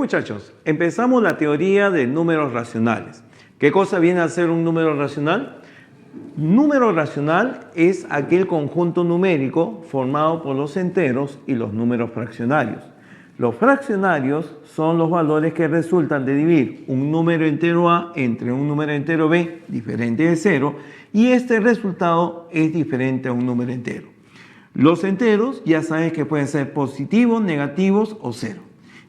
muchachos, empezamos la teoría de números racionales. ¿Qué cosa viene a ser un número racional? Número racional es aquel conjunto numérico formado por los enteros y los números fraccionarios. Los fraccionarios son los valores que resultan de dividir un número entero A entre un número entero B diferente de 0 y este resultado es diferente a un número entero. Los enteros ya sabes que pueden ser positivos, negativos o 0.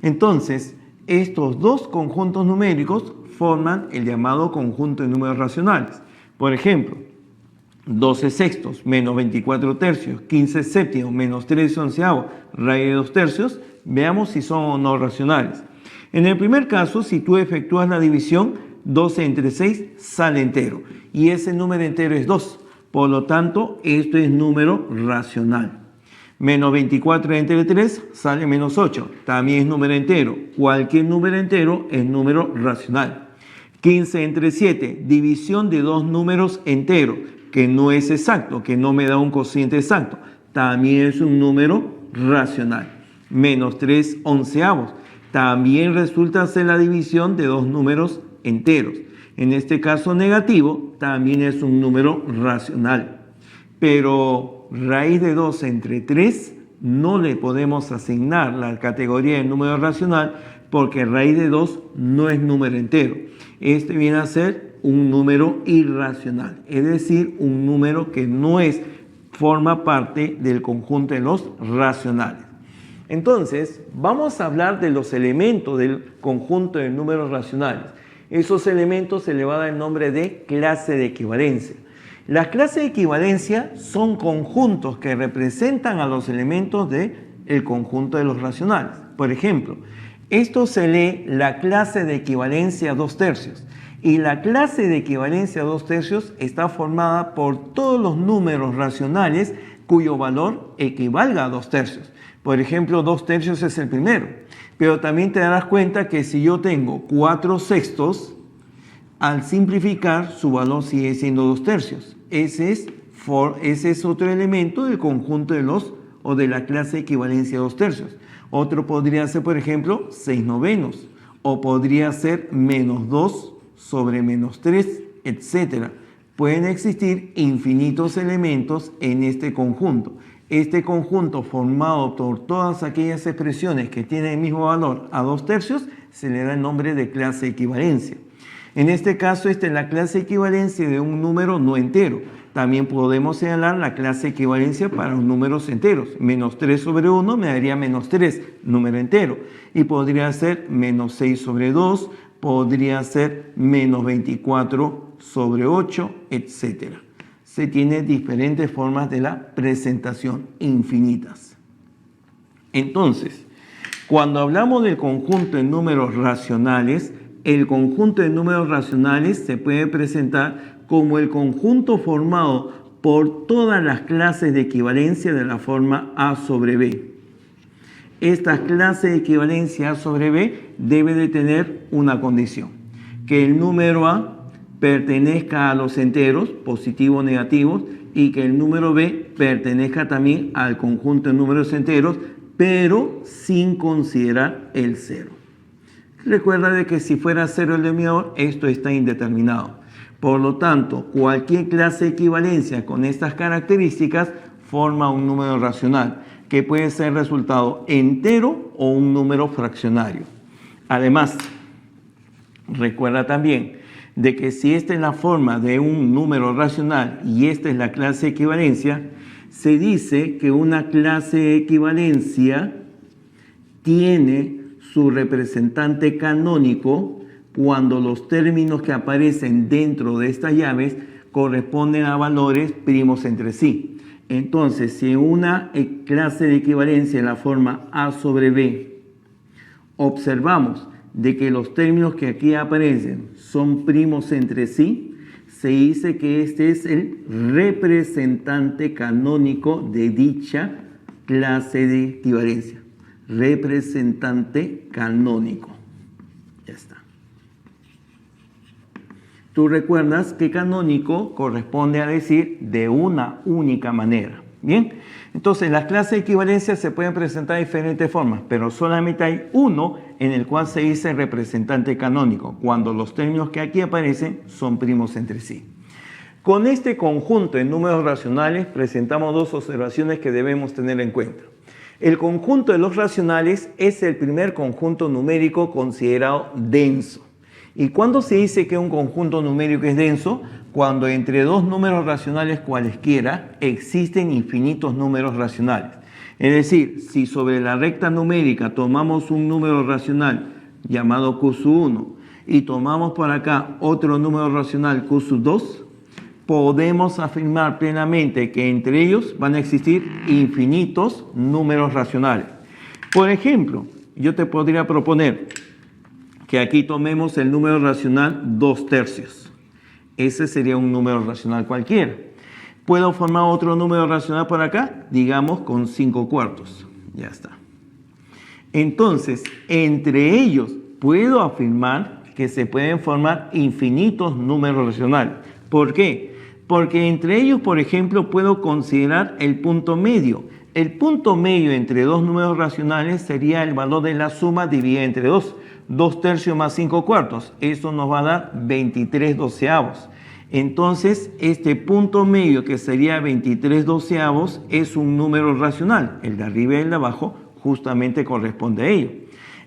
Entonces, estos dos conjuntos numéricos forman el llamado conjunto de números racionales. Por ejemplo, 12 sextos menos 24 tercios, 15 séptimos menos 13 onceavos, raíz de 2 tercios, veamos si son o no racionales. En el primer caso, si tú efectúas la división, 12 entre 6 sale entero, y ese número entero es 2, por lo tanto, esto es número racional. Menos 24 entre 3 sale menos 8, también es número entero, cualquier número entero es número racional. 15 entre 7, división de dos números enteros, que no es exacto, que no me da un cociente exacto, también es un número racional. Menos 3 onceavos, también resulta ser la división de dos números enteros. En este caso negativo, también es un número racional. Pero raíz de 2 entre 3 no le podemos asignar la categoría de número racional porque raíz de 2 no es número entero. Este viene a ser un número irracional, es decir, un número que no forma parte del conjunto de los racionales. Entonces, vamos a hablar de los elementos del conjunto de números racionales. Esos elementos se le va a dar el nombre de clase de equivalencia. Las clases de equivalencia son conjuntos que representan a los elementos del conjunto de los racionales. Por ejemplo, esto se lee la clase de equivalencia 2 tercios. Y la clase de equivalencia 2 tercios está formada por todos los números racionales cuyo valor equivalga a 2 tercios. Por ejemplo, 2 tercios es el primero. Pero también te darás cuenta que si yo tengo 4 sextos, al simplificar su valor sigue siendo 2 tercios. Ese es otro elemento del conjunto de la clase de equivalencia 2 tercios. Otro podría ser, por ejemplo, 6 novenos. O podría ser menos 2 sobre menos 3, etc. Pueden existir infinitos elementos en este conjunto. Este conjunto formado por todas aquellas expresiones que tienen el mismo valor a 2 tercios se le da el nombre de clase de equivalencia. En este caso, esta es la clase de equivalencia de un número no entero. También podemos señalar la clase de equivalencia para los números enteros. Menos 3 sobre 1 me daría menos 3, número entero. Y podría ser menos 6 sobre 2, podría ser menos 24 sobre 8, etc. Se tienen diferentes formas de la presentación, infinitas. Entonces, cuando hablamos del conjunto de números racionales, el conjunto de números racionales se puede presentar como el conjunto formado por todas las clases de equivalencia de la forma A sobre B. Esta clase de equivalencia A sobre B debe de tener una condición, que el número A pertenezca a los enteros, positivos o negativos, y que el número B pertenezca también al conjunto de números enteros, pero sin considerar el 0. Recuerda de que si fuera 0 el denominador, esto está indeterminado. Por lo tanto, cualquier clase de equivalencia con estas características forma un número racional, que puede ser resultado entero o un número fraccionario. Además, recuerda también de que si esta es la forma de un número racional y esta es la clase de equivalencia, se dice que una clase de equivalencia tiene su representante canónico cuando los términos que aparecen dentro de estas llaves corresponden a valores primos entre sí. Entonces, si en una clase de equivalencia en la forma A sobre B observamos de que los términos que aquí aparecen son primos entre sí, se dice que este es el representante canónico de dicha clase de equivalencia. Representante canónico. Ya está. Tú recuerdas que canónico corresponde a decir de una única manera. Bien, entonces las clases de equivalencia se pueden presentar de diferentes formas, pero solamente hay uno en el cual se dice representante canónico, cuando los términos que aquí aparecen son primos entre sí. Con este conjunto de números racionales presentamos dos observaciones que debemos tener en cuenta. El conjunto de los racionales es el primer conjunto numérico considerado denso. ¿Y cuándo se dice que un conjunto numérico es denso? Cuando entre dos números racionales cualesquiera existen infinitos números racionales. Es decir, si sobre la recta numérica tomamos un número racional llamado Q1 y tomamos por acá otro número racional Q2, podemos afirmar plenamente que entre ellos van a existir infinitos números racionales. Por ejemplo, yo te podría proponer que aquí tomemos el número racional 2/3. Ese sería un número racional cualquiera. Puedo formar otro número racional por acá, digamos con 5/4. Ya está. Entonces, entre ellos puedo afirmar que se pueden formar infinitos números racionales. ¿Por qué? Porque entre ellos, por ejemplo, puedo considerar el punto medio. El punto medio entre dos números racionales sería el valor de la suma dividida entre 2. 2/3 más 5/4. Eso nos va a dar 23/12. Entonces, este punto medio, que sería 23/12, es un número racional. El de arriba y el de abajo justamente corresponde a ello.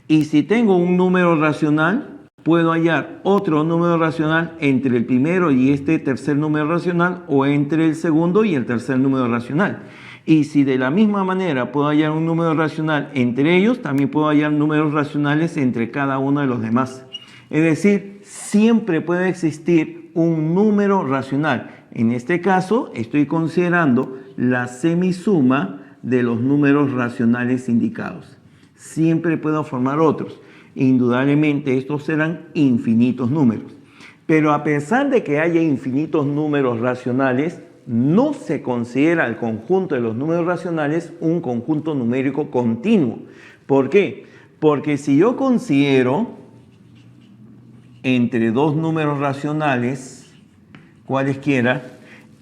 Y si tengo un número racional, puedo hallar otro número racional entre el primero y este tercer número racional, o entre el segundo y el tercer número racional. Y si de la misma manera puedo hallar un número racional entre ellos, también puedo hallar números racionales entre cada uno de los demás. Es decir, siempre puede existir un número racional. En este caso, estoy considerando la semisuma de los números racionales indicados. Siempre puedo formar otros. Indudablemente estos serán infinitos números. Pero a pesar de que haya infinitos números racionales, no se considera el conjunto de los números racionales un conjunto numérico continuo. ¿Por qué? Porque si yo considero entre dos números racionales cualesquiera,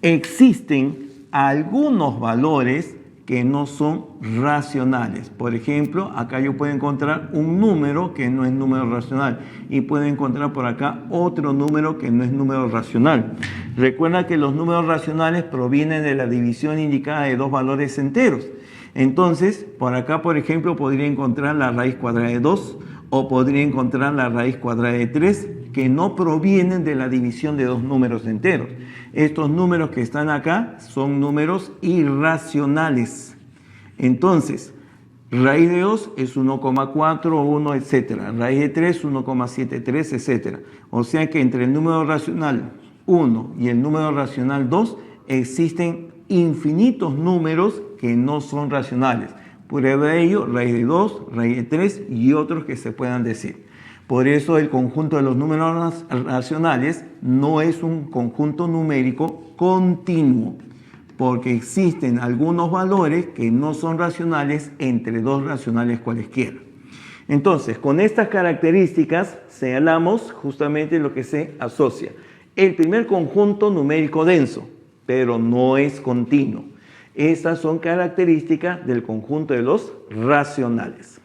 existen algunos valores que no son racionales. Por ejemplo, acá yo puedo encontrar un número que no es número racional y puedo encontrar por acá otro número que no es número racional. Recuerda que los números racionales provienen de la división indicada de dos valores enteros. Entonces, por acá, por ejemplo, podría encontrar la raíz cuadrada de 2 o podría encontrar la raíz cuadrada de 3, que no provienen de la división de dos números enteros. Estos números que están acá son números irracionales. Entonces, raíz de 2 es 1,4, 1, etc. Raíz de 3, 1,73, etc. O sea que entre el número racional 1 y el número racional 2 existen infinitos números que no son racionales. Prueba de ello, raíz de 2, raíz de 3 y otros que se puedan decir. Por eso el conjunto de los números racionales no es un conjunto numérico continuo, porque existen algunos valores que no son racionales entre dos racionales cualesquiera. Entonces, con estas características señalamos justamente lo que se asocia. El primer conjunto numérico denso, pero no es continuo. Estas son características del conjunto de los racionales.